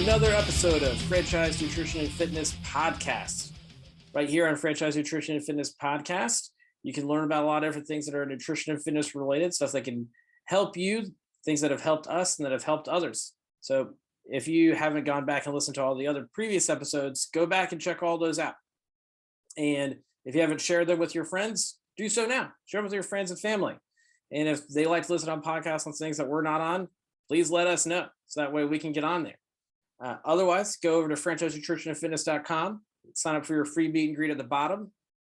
another episode of Franchise Nutrition and Fitness Podcast. Right here on Franchise Nutrition and Fitness Podcast, you can learn about a lot of different things that are nutrition and fitness related, stuff that can help you, things that have helped us and that have helped others. So if you haven't gone back and listened to all the other previous episodes, go back and check all those out. And if you haven't shared them with your friends, do so now. Share them with your friends and family. And if they like to listen on podcasts on things that we're not on, please let us know. So that way we can get on there. Otherwise, go over to franchisenutritionandfitness.com, sign up for your free meet and greet at the bottom,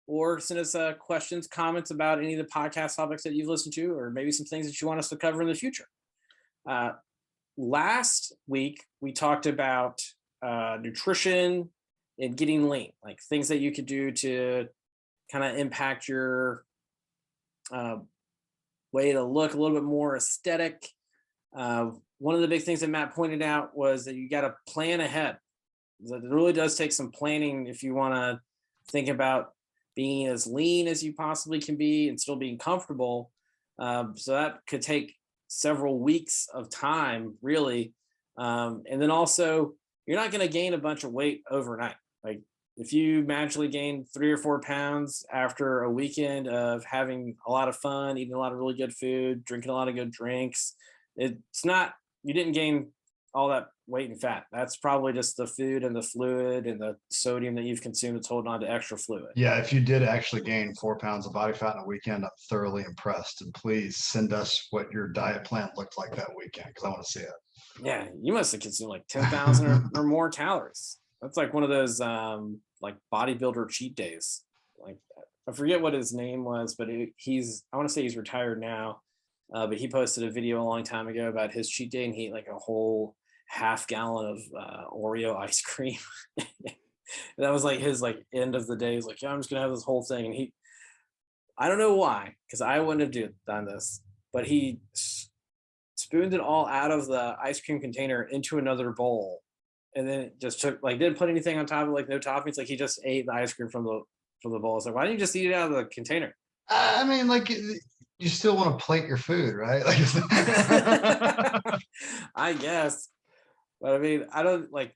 or send us questions, comments about any of the podcast topics that you've listened to, or maybe some things that you want us to cover in the future. Last week, we talked about nutrition and getting lean, like things that you could do to kind of impact your way to look a little bit more aesthetic. One of the big things that Matt pointed out was that you got to plan ahead. It really does take some planning if you want to think about being as lean as you possibly can be and still being comfortable. So that could take several weeks of time, really. And then also, you're not going to gain a bunch of weight overnight. Like if you magically gain 3 or 4 pounds after a weekend of having a lot of fun, eating a lot of really good food, drinking a lot of good drinks, it's not, you didn't gain all that weight and fat. That's probably just the food and the fluid and the sodium that you've consumed that's holding on to extra fluid. Yeah, if you did actually gain 4 pounds of body fat in a weekend, I'm thoroughly impressed. And please send us what your diet plan looked like that weekend because I want to see it. Yeah, you must have consumed like 10,000 or more calories. That's like one of those like bodybuilder cheat days. Like I forget what his name was, but I want to say he's retired now. But he posted a video a long time ago about his cheat day, and he ate like a whole half gallon of Oreo ice cream. That was like his like end of the day. He's like, yeah, I'm just gonna have this whole thing. And I don't know why, because I wouldn't have done this, but he spooned it all out of the ice cream container into another bowl, and then it just took like didn't put anything on top of like no toppings. Like he just ate the ice cream from the bowl. So why didn't you just eat it out of the container? I mean, like you still want to plate your food, right? Like, I guess, but I mean, I don't like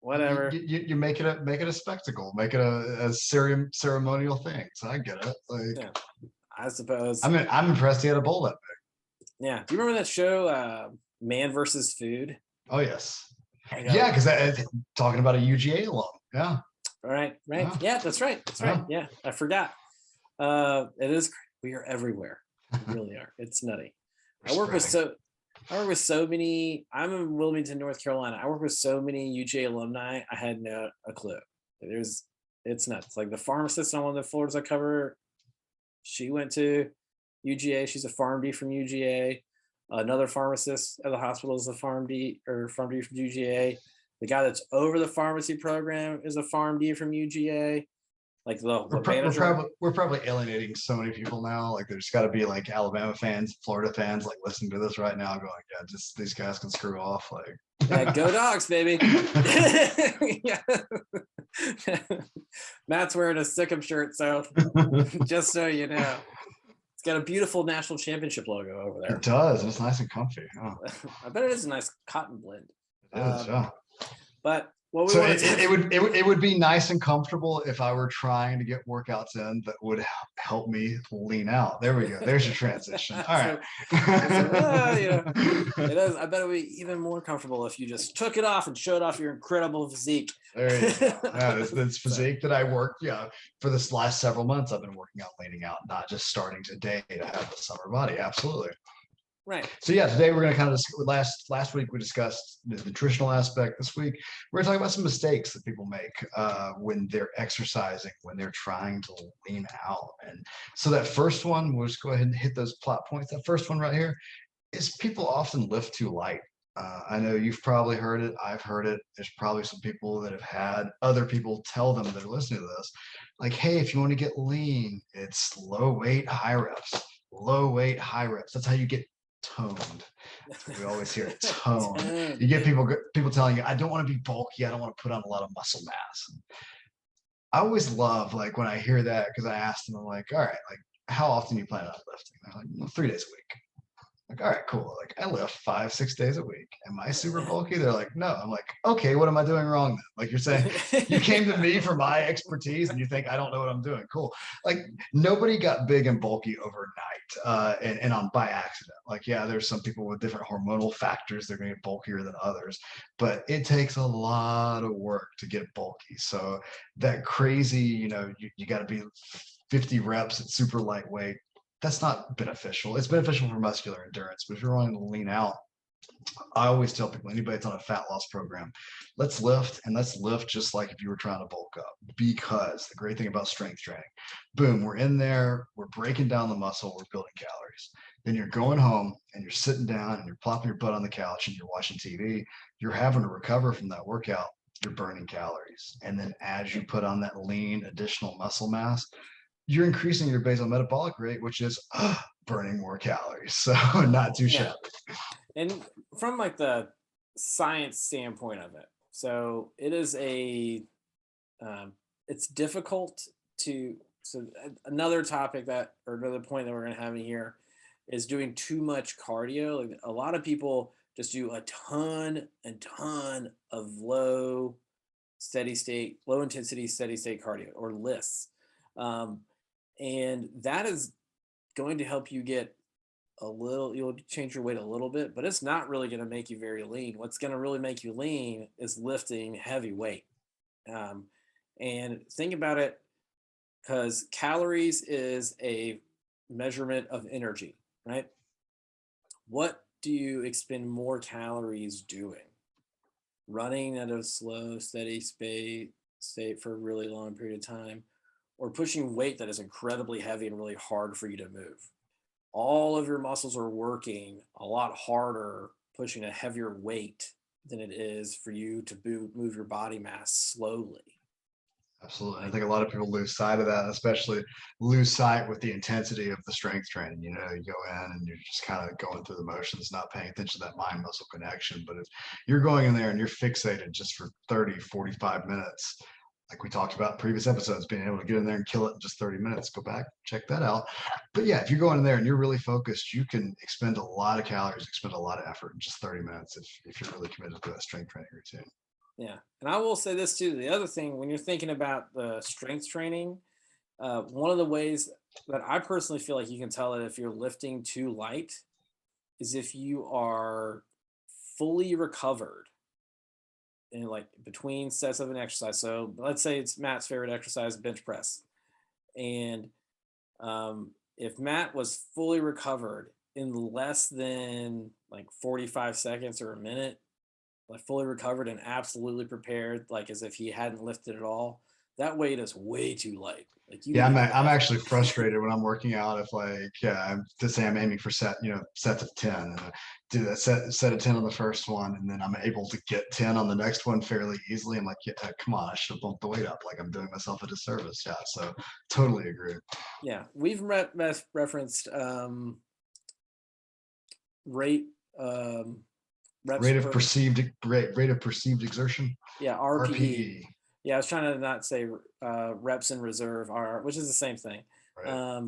whatever. You make it a spectacle, make it a ceremonial thing. So I get it. Like, yeah, I suppose. I mean, I'm impressed he had a bowl that big. Yeah. Do you remember that show, Man versus Food? Oh yes. Yeah, because talking about a UGA alum. Yeah. Right. Yeah, that's right. Yeah, I forgot. It is. We are everywhere. We really are. It's nutty. I work with so many. I'm in Wilmington, North Carolina. I work with so many UGA alumni. I had no a clue. It's nuts. Like the pharmacist on one of the floors I cover, she went to UGA. She's a PharmD from UGA. Another pharmacist at the hospital is a PharmD from UGA. The guy that's over the pharmacy program is a PharmD from UGA. Like we're probably alienating so many people now. Like there's got to be like Alabama fans, Florida fans, like listening to this right now, going, "Yeah, just these guys can screw off." Like, yeah, go Dogs, baby! Yeah. Matt's wearing a Sikkim shirt, so just so you know, it's got a beautiful national championship logo over there. It does. It's nice and comfy. Oh. I bet it is a nice cotton blend. It is, yeah. But it would be nice and comfortable if I were trying to get workouts in that would help me lean out. There we go. There's your transition. All right. It is. I bet it would be even more comfortable if you just took it off and showed off your incredible physique. There you go. Yeah, this physique that I worked, for this last several months, I've been working out, leaning out, not just starting today to have the summer body. Absolutely. Right. So yeah, today we're going to kind of last week we discussed the nutritional aspect. This week we're going to talk about some mistakes that people make when they're exercising, when they're trying to lean out. And so that first one, we'll just go ahead and hit those plot points. That first one right here is people often lift too light. I know you've probably heard it. I've heard it. There's probably some people that have had other people tell them that are listening to this, like, hey, if you want to get lean, it's low weight, high reps. Low weight, high reps. That's how you get toned. We always hear it, tone. You get people telling you, I don't want to be bulky, I don't want to put on a lot of muscle mass. I always love like when I hear that, because I asked them, I'm like, all right, like how often do you plan on lifting? They're like, well, 3 days a week. Like, all right, cool. Like I lift 5, 6 days a week. Am I super bulky? They're like, no. I'm like, okay, what am I doing wrong then? Like you're saying, you came to me for my expertise and you think I don't know what I'm doing. Cool. Like nobody got big and bulky overnight and on by accident. Like, yeah, there's some people with different hormonal factors, they're gonna get bulkier than others, but it takes a lot of work to get bulky. So that crazy, you got to be 50 reps at super lightweight. That's not beneficial. It's beneficial for muscular endurance, but if you're wanting to lean out, I always tell people, anybody that's on a fat loss program, let's lift and let's lift just like if you were trying to bulk up. Because the great thing about strength training, boom, we're in there, we're breaking down the muscle, we're building calories. Then you're going home and you're sitting down and you're plopping your butt on the couch and you're watching TV. You're having to recover from that workout. You're burning calories. And then as you put on that lean additional muscle mass, you're increasing your basal metabolic rate, which is burning more calories. So not too shabby. And from like the science standpoint of it, so it is it's difficult to, so another topic that, or another point that we're going to have in here is doing too much cardio. Like a lot of people just do a ton and ton of low intensity, steady state cardio or lists. And that is going to help you get you'll change your weight a little bit, but it's not really going to make you very lean. What's going to really make you lean is lifting heavy weight. And think about it, because calories is a measurement of energy, right? What do you expend more calories doing? Running at a slow, steady state for a really long period of time, or pushing weight that is incredibly heavy and really hard for you to move? All of your muscles are working a lot harder pushing a heavier weight than it is for you to move your body mass slowly. Absolutely. I think a lot of people lose sight of that, especially lose sight with the intensity of the strength training. You go in and you're just kind of going through the motions, not paying attention to that mind muscle connection. But if you're going in there and you're fixated just for 30, 45 minutes, like we talked about in previous episodes, being able to get in there and kill it in just 30 minutes, go back, check that out. But yeah, if you're going in there and you're really focused, you can expend a lot of calories, expend a lot of effort in just 30 minutes if you're really committed to that strength training routine. Yeah. And I will say this too. The other thing, when you're thinking about the strength training, one of the ways that I personally feel like you can tell that if you're lifting too light is if you are fully recovered in like between sets of an exercise. So let's say it's Matt's favorite exercise, bench press. And if Matt was fully recovered in less than like 45 seconds or a minute, like fully recovered and absolutely prepared, like as if he hadn't lifted at all, that weight is way too light. Like yeah, I'm actually frustrated when I'm working out. If I'm aiming for sets of 10 and do that set of 10 on the first one, and then I'm able to get 10 on the next one fairly easily. I'm like, yeah, come on, I should have bumped the weight up. Like I'm doing myself a disservice. Yeah, so totally agree. Yeah, we've referenced rate rate of perceived exertion. Yeah, RPE. Yeah, I was trying to not say reps in reserve, which is the same thing. Right.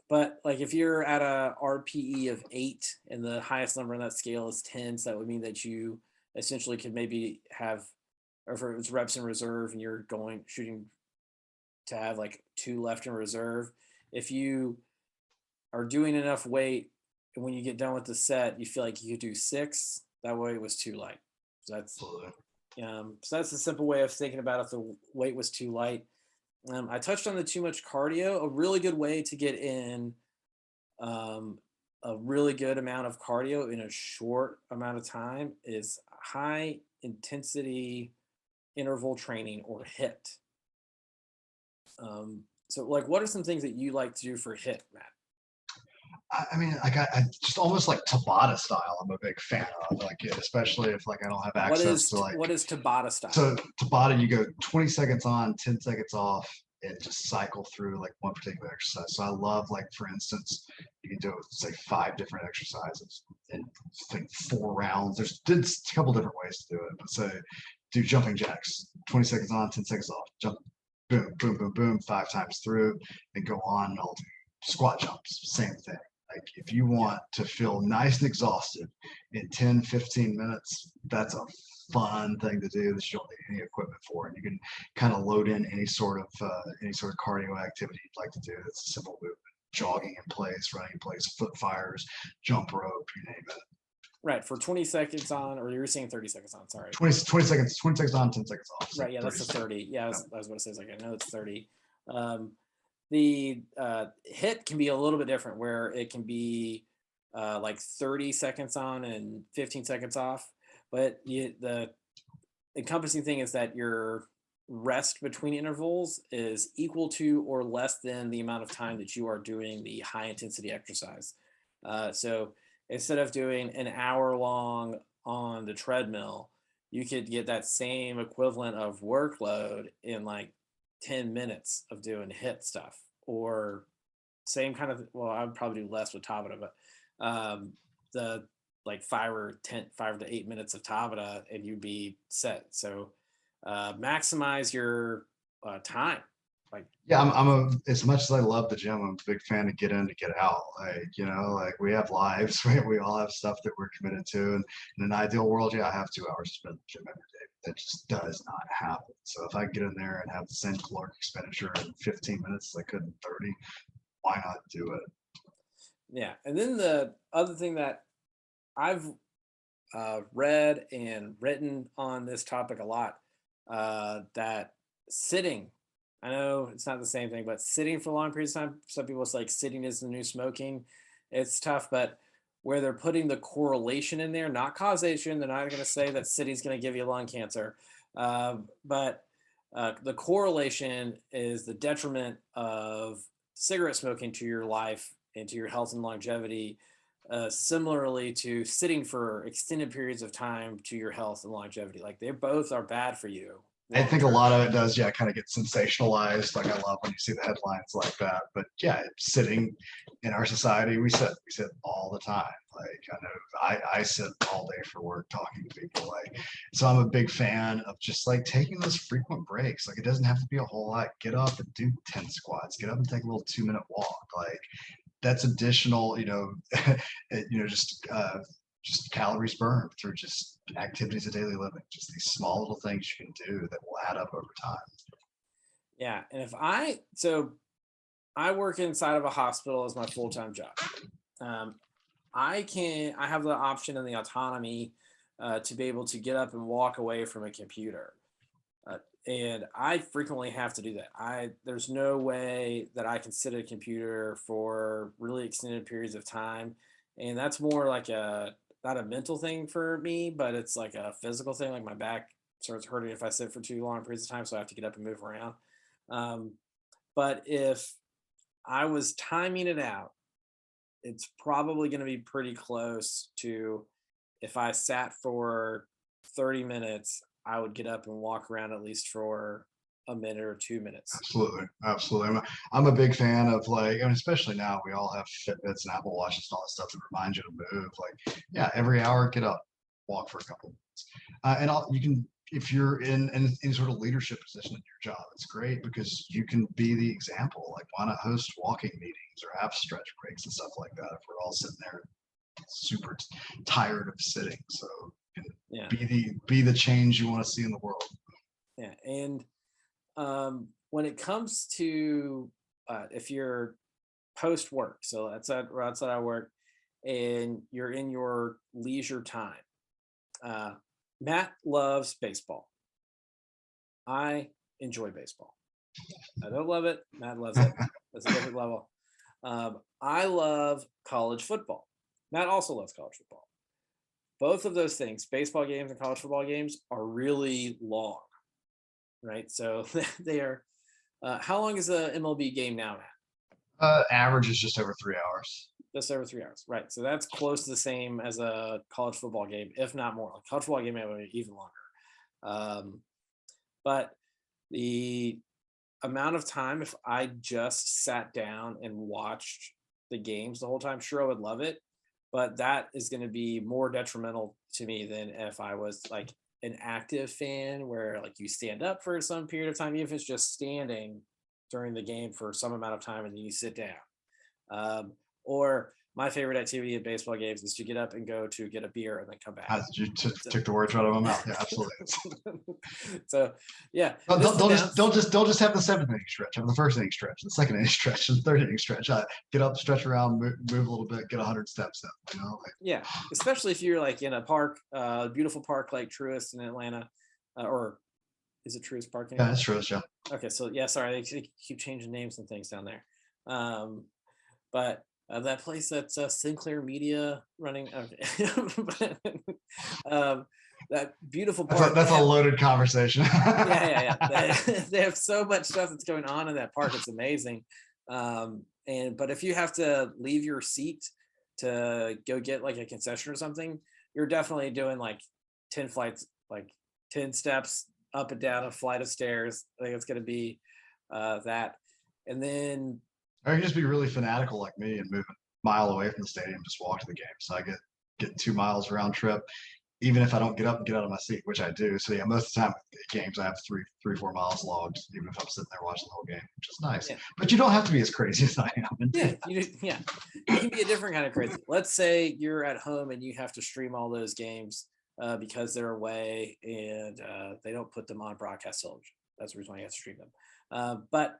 But like if you're at a RPE of 8 and the highest number on that scale is 10, so that would mean that you essentially could maybe have, or if it's reps in reserve and you're shooting to have like 2 left in reserve. If you are doing enough weight and when you get done with the set, you feel like you could do 6, that weight was too light. So that's a simple way of thinking about if the weight was too light. I touched on the too much cardio. A really good way to get in a really good amount of cardio in a short amount of time is high intensity interval training, or HIIT. So like, what are some things that you like to do for HIIT, Matt? I mean, like I just almost like Tabata style. I'm a big fan of, like, especially if like I don't have access to like. What is Tabata style? So Tabata, you go 20 seconds on, 10 seconds off, and just cycle through like one particular exercise. So I love, like, for instance, you can do say 5 different exercises and like 4 rounds. There's a couple different ways to do it. But say do jumping jacks, 20 seconds on, 10 seconds off, jump, boom, boom, boom, boom, 5 times through, and go on, and I'll do squat jumps, same thing. Like if you want to feel nice and exhausted in 10, 15 minutes, that's a fun thing to do that you don't need any equipment for. And you can kind of load in any sort of cardio activity you'd like to do. It's a simple movement, jogging in place, running in place, foot fires, jump rope, you name it. Right, for 20 seconds on, or you were saying 30 seconds on, sorry. 20 seconds on, 10 seconds off. So right, yeah, that's the 30. Yeah, I was going to say, like, I know it's 30. The hit can be a little bit different, where it can be like 30 seconds on and 15 seconds off. But the encompassing thing is that your rest between intervals is equal to or less than the amount of time that you are doing the high intensity exercise. So instead of doing an hour long on the treadmill, you could get that same equivalent of workload in like 10 minutes of doing hit stuff, or same kind of, well, I would probably do less with Tabata, but the like 5 to 8 minutes of Tabata and you'd be set. So maximize your time. Like, yeah, as much as I love the gym, I'm a big fan of get in to get out. Like we have lives, we all have stuff that we're committed to. And in an ideal world, yeah, I have 2 hours to spend in the gym every day. That just does not happen. So if I get in there and have the same caloric expenditure in 15 minutes as I could in 30, why not do it? yeah. And then the other thing that I've read and written on this topic a lot, that sitting, I know it's not the same thing, but sitting for long periods of time, some people it's like sitting is the new smoking. It's tough, but where they're putting the correlation in there, not causation, they're not going to say that sitting's going to give you lung cancer. But the correlation is the detriment of cigarette smoking to your life and to your health and longevity, similarly to sitting for extended periods of time to your health and longevity. Like they both are bad for you. I think a lot of it does, yeah, kind of get sensationalized. Like I love when you see the headlines like that. But yeah, sitting in our society, we sit all the time. Like I know I sit all day for work talking to people. Like so I'm a big fan of just like taking those frequent breaks. Like it doesn't have to be a whole lot. Get up and do 10 squats. Get up and take a little 2-minute walk. Like that's additional, just calories burned through just activities of daily living, just these small little things you can do that will add up over time. Yeah. And so I work inside of a hospital as my full-time job. Um, I have the option and the autonomy to be able to get up and walk away from a computer. And I frequently have to do that. There's no way that I can sit at a computer for really extended periods of time. And that's more like not a mental thing for me, but it's like a physical thing. Like my back starts hurting if I sit for too long periods of time. So I have to get up and move around. But if I was timing it out, it's probably going to be pretty close to, if I sat for 30 minutes, I would get up and walk around at least for a minute or 2 minutes. Absolutely. I'm a big fan of like, and especially now we all have Fitbits and Apple Watches and all that stuff that reminds you to move. Like, yeah, every hour, get up, walk for a couple minutes. You can, if you're in any sort of leadership position in your job, it's great because you can be the example. Like, why not host walking meetings or have stretch breaks and stuff like that if we're all sitting there super tired of sitting? So yeah, be the change you want to see in the world. Yeah. And when it comes to if you're post work, so outside I work, and you're in your leisure time, Matt loves baseball. I enjoy baseball. I don't love it. Matt loves it. That's a different level. I love college football. Matt also loves college football. Both of those things, baseball games and college football games, are really long, right? So they are. How long is the MLB game now, Matt? Average is just over 3 hours. Just over 3 hours, right? So that's close to the same as a college football game, if not more. Like college football game may be even longer. But the amount of time, if I just sat down and watched the games the whole time, sure, I would love it. But that is going to be more detrimental to me than if I was like an active fan where like you stand up for some period of time, even if it's just standing during the game for some amount of time and then you sit down. Or my favorite activity at baseball games is to get up and go to get a beer and then come back. You took the words right out of my mouth. Yeah, absolutely. So yeah, don't just have the 7th inning stretch. Have the 1st inning stretch, the 2nd inning stretch, the 3rd inning stretch. Get up, stretch around, move a little bit, get 100 steps in. Yeah, especially if you're like in a park, beautiful park like Truist in Atlanta, or is it Truist Park anymore? Yeah, it's Truist. Yeah. Okay, so yeah, sorry, they keep changing names and things down there. But that place that's Sinclair Media running. Okay. That beautiful park. That's a loaded conversation. Yeah. They have so much stuff that's going on in that park. It's amazing. But if you have to leave your seat to go get like a concession or something, you're definitely doing like 10 flights, like 10 steps up and down a flight of stairs. I think it's going to be that. And then, or you can just be really fanatical like me and move a mile away from the stadium, just walk to the game. So I get 2 miles round trip, even if I don't get up and get out of my seat, which I do. So yeah, most of the time at games I have 3-4 miles logged, even if I'm sitting there watching the whole game, which is nice. Yeah. But you don't have to be as crazy as I am. You can be a different kind of crazy. Let's say you're at home and you have to stream all those games because they're away and they don't put them on broadcast television. That's the reason why you have to stream them. But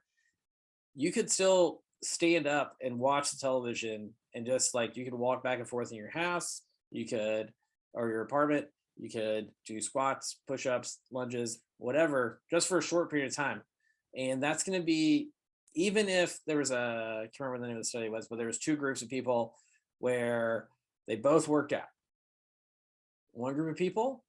you could still stand up and watch the television, and just like you could walk back and forth in your house, or your apartment, you could do squats, push-ups, lunges, whatever, just for a short period of time. And that's going to be, even if there was I can't remember what the name of the study was, but there was 2 groups of people where they both worked out. One group of people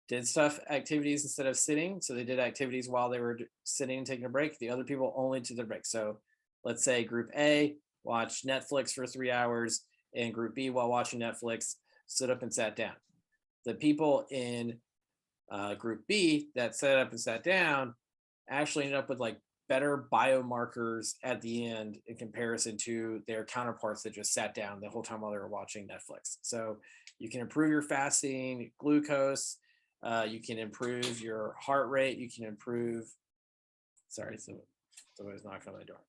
did activities instead of sitting. So they did activities while they were sitting and taking a break. The other people only took their break. So let's say group A watched Netflix for 3 hours, and group B, while watching Netflix, stood up and sat down. The people in group B that sat up and sat down actually ended up with like better biomarkers at the end in comparison to their counterparts that just sat down the whole time while they were watching Netflix. So you can improve your fasting glucose. You can improve your heart rate. You can improve, somebody's knocking on my door.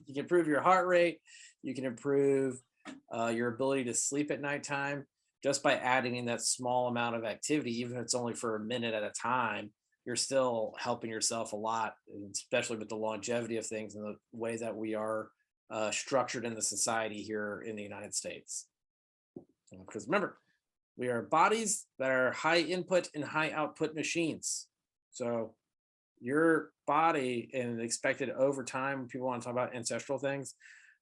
You can improve your heart rate. You can improve your ability to sleep at nighttime just by adding in that small amount of activity. Even if it's only for a minute at a time, you're still helping yourself a lot, especially with the longevity of things and the way that we are structured in the society here in the United States. Because remember, we are bodies that are high input and high output machines. So your body, and expected over time, when people want to talk about ancestral things,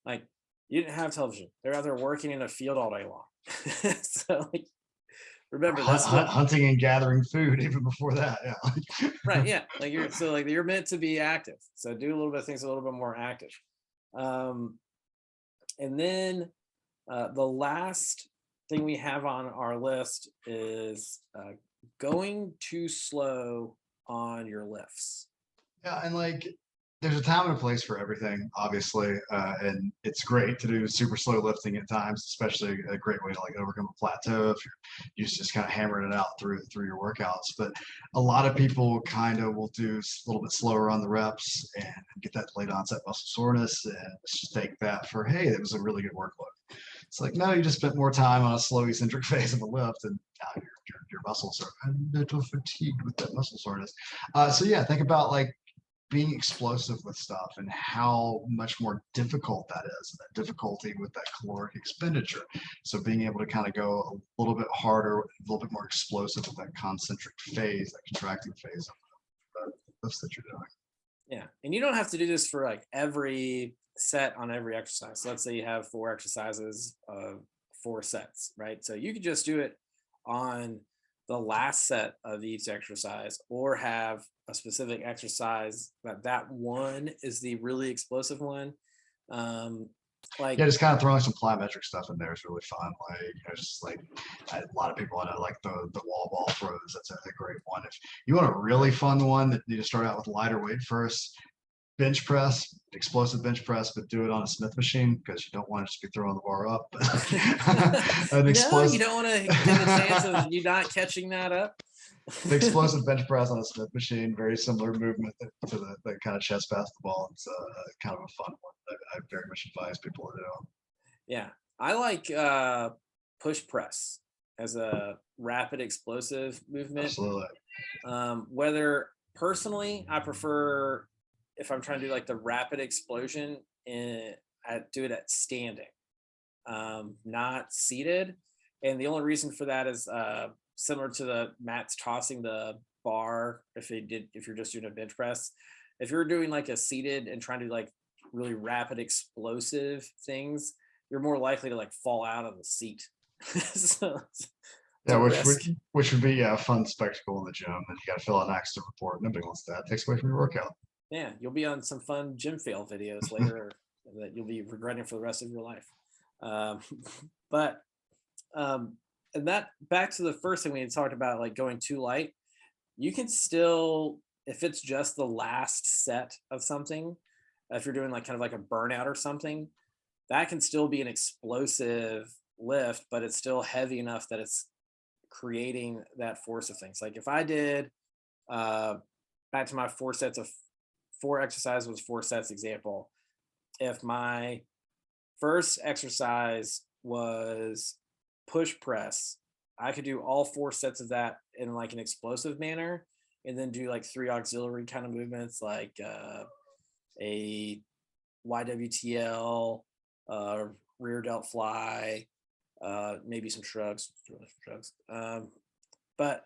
like you didn't have television. They're out there working in a field all day long. So like, remember, that's hunting and gathering food even before that. Yeah. Right. Yeah. Like you're meant to be active. So do a little bit of things a little bit more active. And then the last thing we have on our list is going too slow on your lifts. Yeah, and like there's a time and a place for everything, obviously, and it's great to do super slow lifting at times, especially a great way to like overcome a plateau if you're used to just kind of hammering it out through your workouts. But a lot of people kind of will do a little bit slower on the reps and get that late onset muscle soreness, and just take that for, hey, that was a really good workload. It's like, no, you just spent more time on a slow eccentric phase of a lift, and now your muscles are a little fatigued with that muscle soreness. So yeah, think about like being explosive with stuff and how much more difficult that is, that difficulty with that caloric expenditure. So being able to kind of go a little bit harder, a little bit more explosive with that concentric phase, that contracting phase of the lifts that you're doing. Yeah, and you don't have to do this for like every set on every exercise. So let's say you have 4 exercises of 4 sets, right? So you could just do it on the last set of each exercise, or have a specific exercise that one is the really explosive one. Just kind of throwing some plyometric stuff in there is really fun. Like, just like a lot of people know, like the wall ball throws. That's a great one. If you want a really fun one, that you need to start out with lighter weight first. Bench press, explosive bench press, but do it on a Smith machine, because you don't want to just be throwing the bar up. No, you don't want to get the chance of you not catching that up. The explosive bench press on a Smith machine, very similar movement to the kind of chest pass the ball. It's kind of a fun one. I very much advise people to do. Yeah. I like push press as a rapid explosive movement. Absolutely. Whether personally, I prefer if I'm trying to do like the rapid explosion, I do it at standing, not seated. And the only reason for that is similar to the Matt's tossing the bar. If you're just doing a bench press, if you're doing like a seated and trying to do like really rapid explosive things, you're more likely to like fall out of the seat. So it's Yeah, a which risk. which would be a fun spectacle in the gym, and you got to fill out an accident report. Nobody wants that. Takes away from your workout. Yeah, you'll be on some fun gym fail videos later that you'll be regretting for the rest of your life. Um, but and that back to the first thing we had talked about, like going too light, you can still, if it's just the last set of something, if you're doing like kind of like a burnout or something, that can still be an explosive lift, but it's still heavy enough that it's creating that force of things. Like if I did uh, back to my 4 sets of 4 exercises was 4 sets example. If my first exercise was push press, I could do all 4 sets of that in like an explosive manner, and then do like 3 auxiliary kind of movements, like a YWTL, uh, rear delt fly, maybe some shrugs. But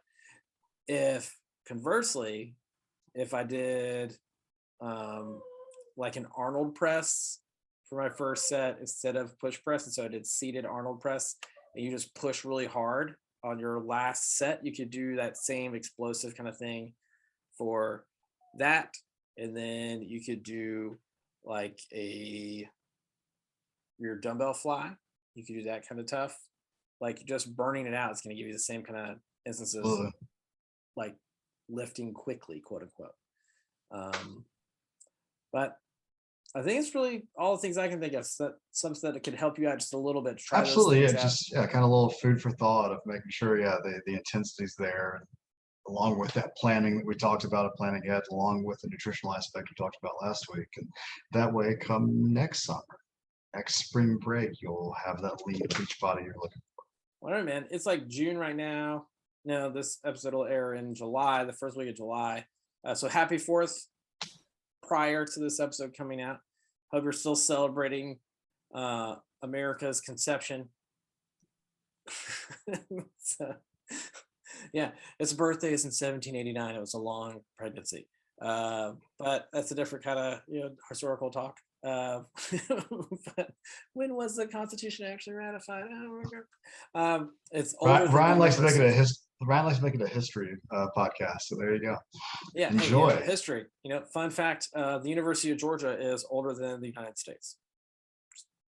if conversely, if I did um, like an Arnold press for my first set instead of push press, and so I did seated Arnold press, and you just push really hard on your last set, you could do that same explosive kind of thing for that, and then you could do like your dumbbell fly. You could do that kind of tough, like just burning it out. It's going to give you the same kind of instances, Absolutely. like lifting quickly, quote unquote. But I think it's really all the things I can think of. Something that could help you out just a little bit. Try those Absolutely. Yeah, things out. just kind of a little food for thought of making sure, the intensity's there, and along with that planning that we talked about, planning ahead, along with the nutritional aspect we talked about last week, and that way, come next summer, next spring break, you'll have that lean beach body you're looking Whatever, man. It's like June right now. No, this episode will air in July, the first week of July. So happy 4th prior to this episode coming out. Hope you're still celebrating America's conception. So, yeah, its birthday is in 1789. It was a long pregnancy. But that's a different kind of historical talk. But when was the Constitution actually ratified? I don't remember. It's older for. than Ryan the likes to make it universe. Ryan likes to make it a history podcast. So there you go. Yeah, Enjoy. hey, history. Fun fact: the University of Georgia is older than the United States.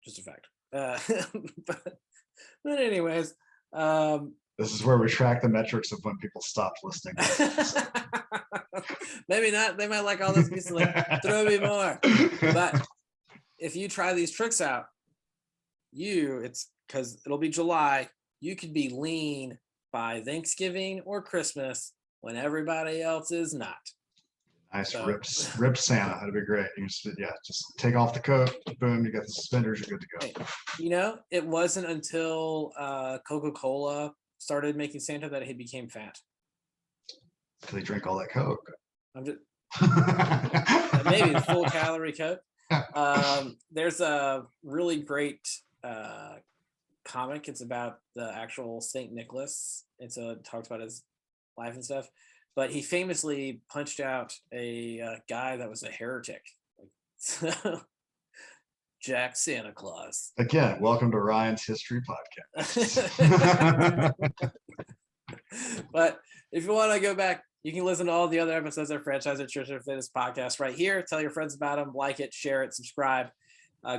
Just a fact. But anyways, this is where we track the metrics of when people stopped listening. maybe not. They might like all this piece of like, throw me more. But if you try these tricks out, it's because it'll be July. You could be lean by Thanksgiving or Christmas when everybody else is not. Nice ripped Santa. That'd be great. You just take off the coat, boom, you got the suspenders, you're good to go. Hey, it wasn't until Coca-Cola started making Santa that he became fat. Because they drink all that Coke. I'm just maybe full calorie Coke. There's a really great comic. It's about the actual Saint Nicholas, and so it talks about his life and stuff. But he famously punched out a guy that was a heretic. So, Jack Santa Claus. Again, welcome to Ryan's History Podcast. But if you want to go back, you can listen to all the other episodes of Franchise Nutrition and Fitness Podcast right here. Tell your friends about them, like it, share it, subscribe.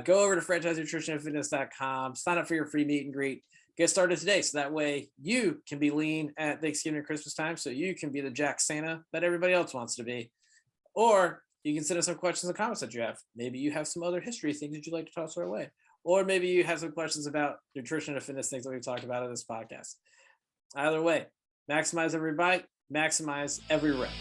Go over to franchisenutritionandfitness.com, sign up for your free meet and greet. Get started today, so that way you can be lean at Thanksgiving and Christmas time, so you can be the Jack Santa that everybody else wants to be. Or you can send us some questions and comments that you have. Maybe you have some other history things that you'd like to toss our way. Or maybe you have some questions about nutrition and fitness things that we've talked about in this podcast. Either way, maximize every bite, maximize every rep.